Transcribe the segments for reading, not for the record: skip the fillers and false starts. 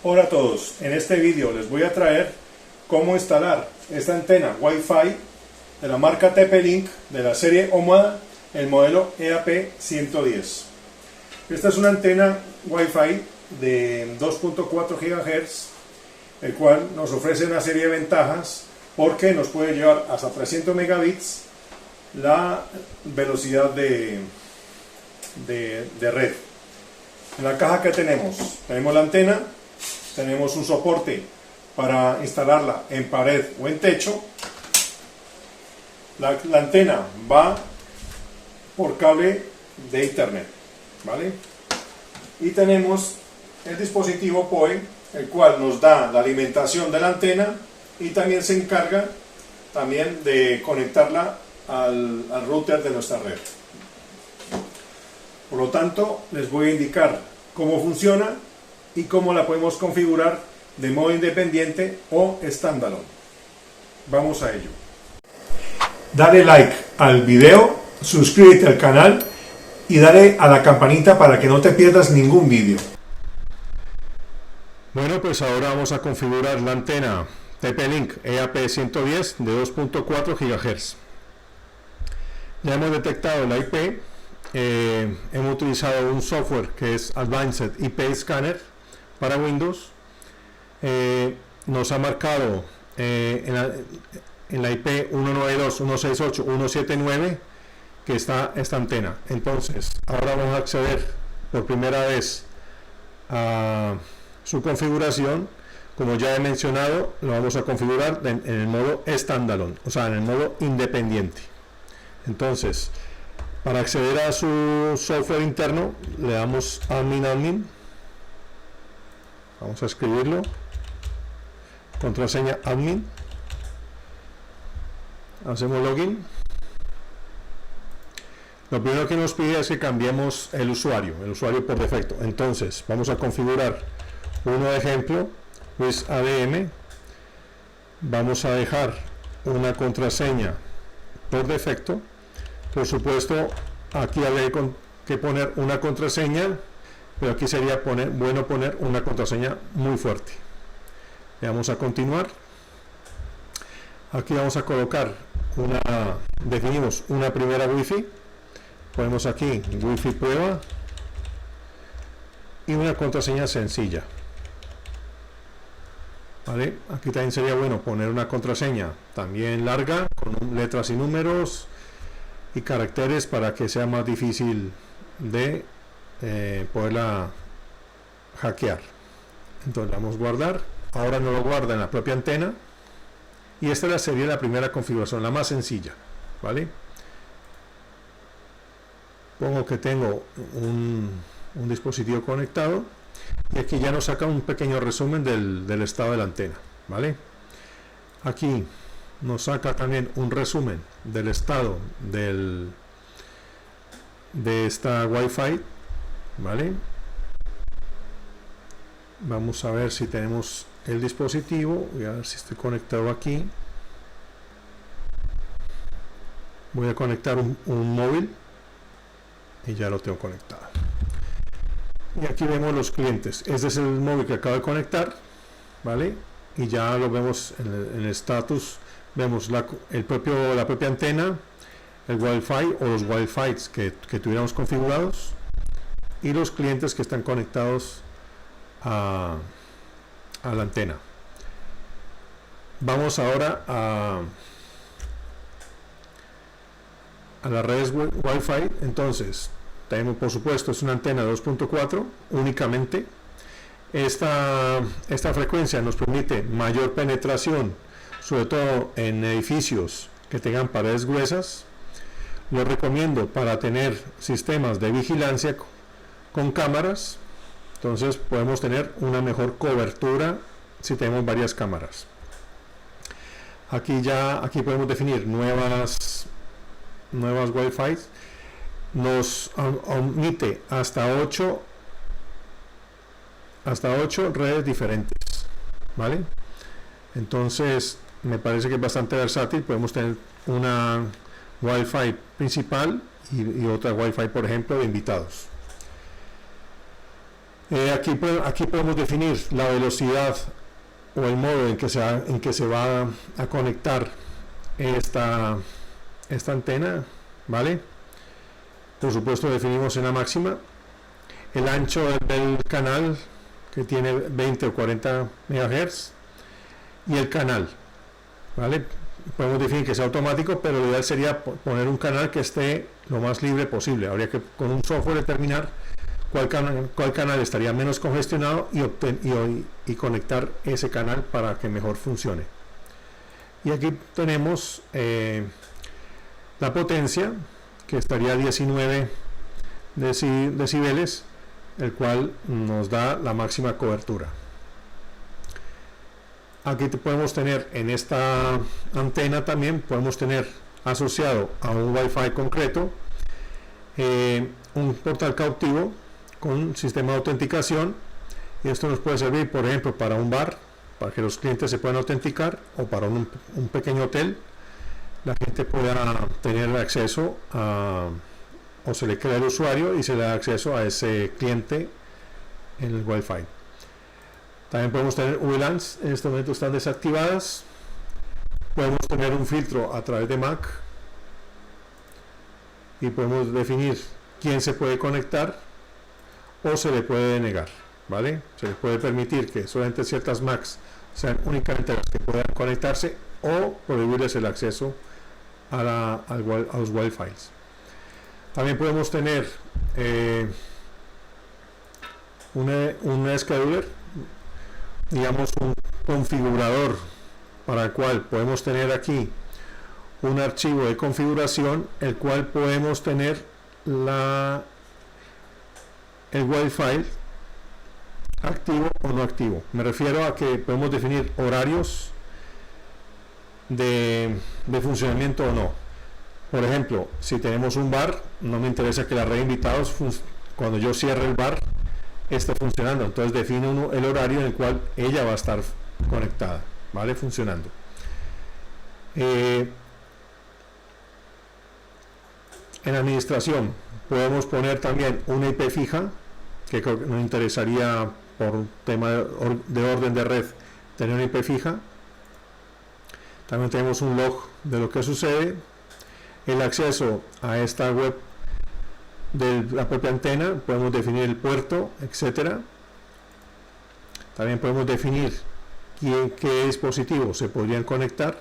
Hola a todos, en este vídeo les voy a traer cómo instalar esta antena Wi-Fi de la marca TP-Link de la serie OMA, el modelo EAP110. Esta es una antena Wi-Fi de 2.4 GHz, el cual nos ofrece una serie de ventajas porque nos puede llevar hasta 300 megabits la velocidad de red. En la caja que tenemos la antena, tenemos un soporte para instalarla en pared o en techo. La antena va por cable de internet, ¿vale? Y tenemos el dispositivo PoE, el cual nos da la alimentación de la antena y también se encarga también de conectarla al router de nuestra red. Por lo tanto, les voy a indicar cómo funciona y cómo la podemos configurar de modo independiente o standalone. Vamos a ello. Dale like al video, suscríbete al canal y dale a la campanita para que no te pierdas ningún vídeo. Bueno, pues ahora vamos a configurar la antena TP-Link EAP110 de 2.4 GHz. Ya hemos detectado la IP. Hemos utilizado un software que es Advanced IP Scanner para Windows. Nos ha marcado en la IP 192.168.179 que está esta antena. Entonces ahora vamos a acceder por primera vez a su configuración. Como ya he mencionado, lo vamos a configurar en el modo standalone, o sea, en el modo independiente. Entonces, para acceder a su software interno, le damos admin, vamos a escribirlo, contraseña admin, hacemos login. Lo primero que nos pide es que cambiemos el usuario por defecto. Entonces, vamos a configurar uno de ejemplo, pues ADM, vamos a dejar una contraseña por defecto. Por supuesto, aquí habría que poner una contraseña, pero aquí sería bueno poner una contraseña muy fuerte. Le vamos a continuar. Aquí vamos a colocar definimos una primera Wi-Fi. Ponemos aquí Wi-Fi prueba y una contraseña sencilla. ¿Vale? Aquí también sería bueno poner una contraseña también larga, con letras y números y caracteres para que sea más difícil de poderla hackear. Entonces le damos guardar. Ahora no lo guarda en la propia antena y esta sería la primera configuración, la más sencilla, ¿vale? Pongo que tengo un dispositivo conectado y aquí ya nos saca un pequeño resumen del estado de la antena, ¿vale? Aquí nos saca también un resumen del estado de esta Wi-Fi, ¿vale? Vamos a ver si tenemos el dispositivo. Voy a ver si estoy conectado aquí. Voy a conectar un móvil y ya lo tengo conectado. Y aquí vemos los clientes. Este es el móvil que acabo de conectar, ¿vale? Y ya lo vemos en el status. Vemos la propia antena, el Wi-Fi o los Wi-Fi que tuviéramos configurados y los clientes que están conectados a la antena. Vamos ahora a las redes Wi-Fi. Entonces, tenemos, por supuesto, es una antena 2.4 únicamente. Esta frecuencia nos permite mayor penetración, sobre todo en edificios que tengan paredes gruesas. Lo recomiendo para tener sistemas de vigilancia con cámaras. Entonces podemos tener una mejor cobertura si tenemos varias cámaras. Aquí podemos definir nuevas Wi-Fi. Nos omite hasta 8 redes diferentes, ¿vale? Entonces me parece que es bastante versátil. Podemos tener una Wi-Fi principal y otra Wi-Fi, por ejemplo, de invitados. Aquí podemos definir la velocidad o el modo en que se va a conectar esta antena, ¿vale? Por supuesto definimos en la máxima el ancho del canal, que tiene 20 o 40 MHz, y el canal, ¿vale? Podemos definir que sea automático, pero lo ideal sería poner un canal que esté lo más libre posible. Habría que con un software determinar cuál canal estaría menos congestionado y conectar ese canal para que mejor funcione. Y aquí tenemos la potencia, que estaría a 19 decibeles, el cual nos da la máxima cobertura. Aquí podemos tener en esta antena también, podemos tener asociado a un Wi-Fi concreto un portal cautivo con sistema de autenticación, y esto nos puede servir, por ejemplo, para un bar, para que los clientes se puedan autenticar, o para un pequeño hotel, la gente pueda tener acceso o se le crea el usuario y se le da acceso a ese cliente en el Wi-Fi. También podemos tener VLANs, en este momento están desactivadas. Podemos tener un filtro a través de Mac y podemos definir quién se puede conectar o se le puede denegar, ¿vale? Se le puede permitir que solamente ciertas Macs sean únicamente las que puedan conectarse, o prohibirles el acceso a los Wi-Fi. También podemos tener un scheduler, digamos un configurador, para el cual podemos tener aquí un archivo de configuración, el cual podemos tener el Wi-Fi activo o no activo. Me refiero a que podemos definir horarios de funcionamiento o no. Por ejemplo, si tenemos un bar, no me interesa que la red de invitados, cuando yo cierre el bar, esté funcionando. Entonces define uno el horario en el cual ella va a estar conectada, ¿vale? Funcionando. En administración podemos poner también una IP fija, que nos interesaría por un tema de orden de red tener una IP fija. También tenemos un log de lo que sucede, el acceso a esta web de la propia antena, podemos definir el puerto, etcétera. También podemos definir qué dispositivos se podrían conectar,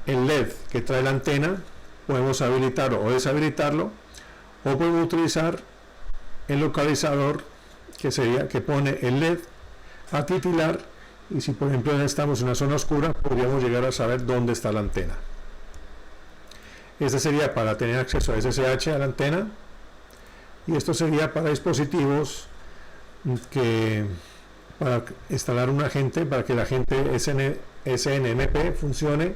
el LED que trae la antena, podemos habilitarlo o deshabilitarlo, o podemos utilizar el localizador, que pone el LED a titilar, y si por ejemplo estamos en una zona oscura, podríamos llegar a saber dónde está la antena. Este sería para tener acceso a SSH a la antena, y esto sería para dispositivos para instalar un agente, para que el agente SNMP funcione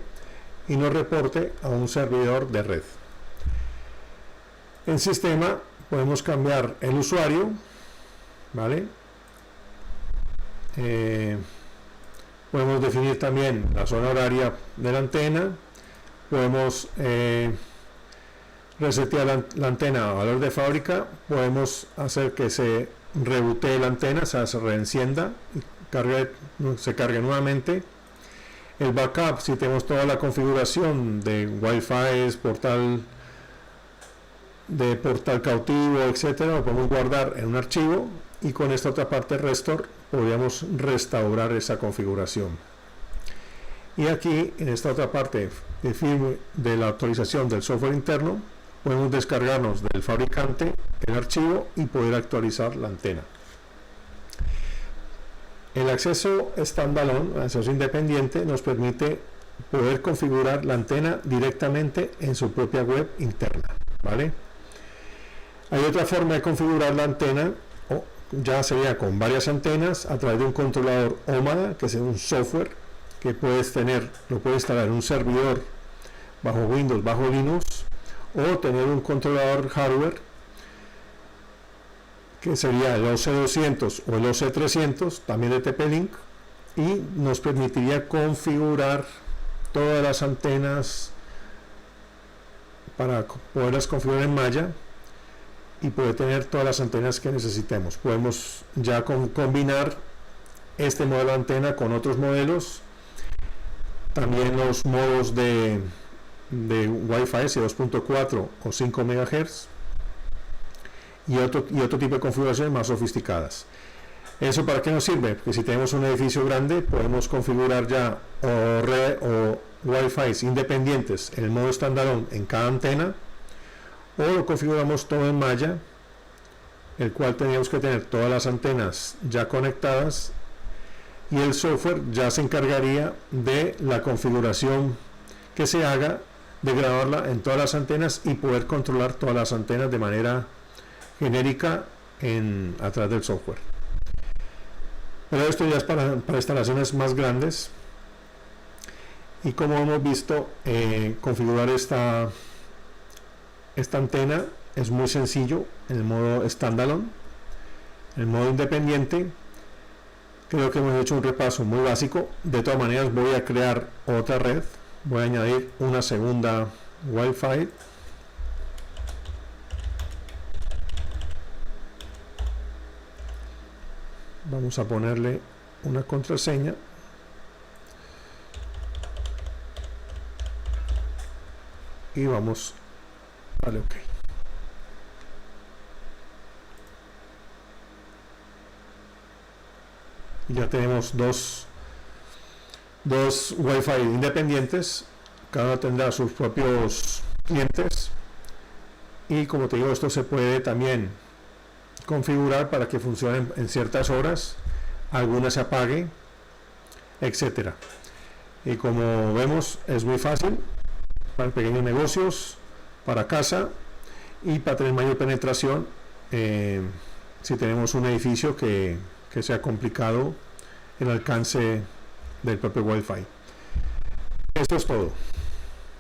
y nos reporte a un servidor de red. En sistema podemos cambiar el usuario, ¿vale? Podemos definir también la zona horaria de la antena, podemos resetear la antena a valor de fábrica, podemos hacer que se rebotee la antena, o sea, se reencienda y se cargue nuevamente. El backup, si tenemos toda la configuración de Wi-Fi, portal cautivo, etcétera, lo podemos guardar en un archivo, y con esta otra parte restore podríamos restaurar esa configuración. Y aquí en esta otra parte de firmware de la actualización del software interno, podemos descargarnos del fabricante el archivo y poder actualizar la antena. El acceso standalone, el acceso independiente, nos permite poder configurar la antena directamente en su propia web interna, ¿vale? Hay otra forma de configurar la antena, ya sería con varias antenas, a través de un controlador OMADA, que es un software que lo puedes instalar en un servidor bajo Windows, bajo Linux, o tener un controlador hardware, que sería el OC200 o el OC300, también de TP-Link, y nos permitiría configurar todas las antenas para poderlas configurar en malla y poder tener todas las antenas que necesitemos. Podemos ya combinar este modelo de antena con otros modelos, también los modos de Wi-Fi 2.4 o 5 MHz y otro tipo de configuraciones más sofisticadas. ¿Eso para qué nos sirve? Porque si tenemos un edificio grande podemos configurar ya o Wi-Fi independientes en el modo standalone en cada antena, o lo configuramos todo en malla, el cual teníamos que tener todas las antenas ya conectadas, y el software ya se encargaría de la configuración que se haga, de grabarla en todas las antenas y poder controlar todas las antenas de manera genérica a través del software. Pero esto ya es para instalaciones más grandes, y como hemos visto, configurar esta antena es muy sencillo en el modo standalone. En el modo independiente creo que hemos hecho un repaso muy básico. De todas maneras voy a crear otra red, voy a añadir una segunda Wi-Fi. Vamos a ponerle una contraseña y vamos a darle OK. Ya tenemos dos Wi-Fi independientes, cada uno tendrá sus propios clientes, y como te digo, esto se puede también configurar para que funcionen en ciertas horas, algunas se apague, etcétera. Y como vemos, es muy fácil para pequeños negocios, para casa, y para tener mayor penetración si tenemos un edificio que sea complicado el alcance del propio Wi-Fi. Esto es todo.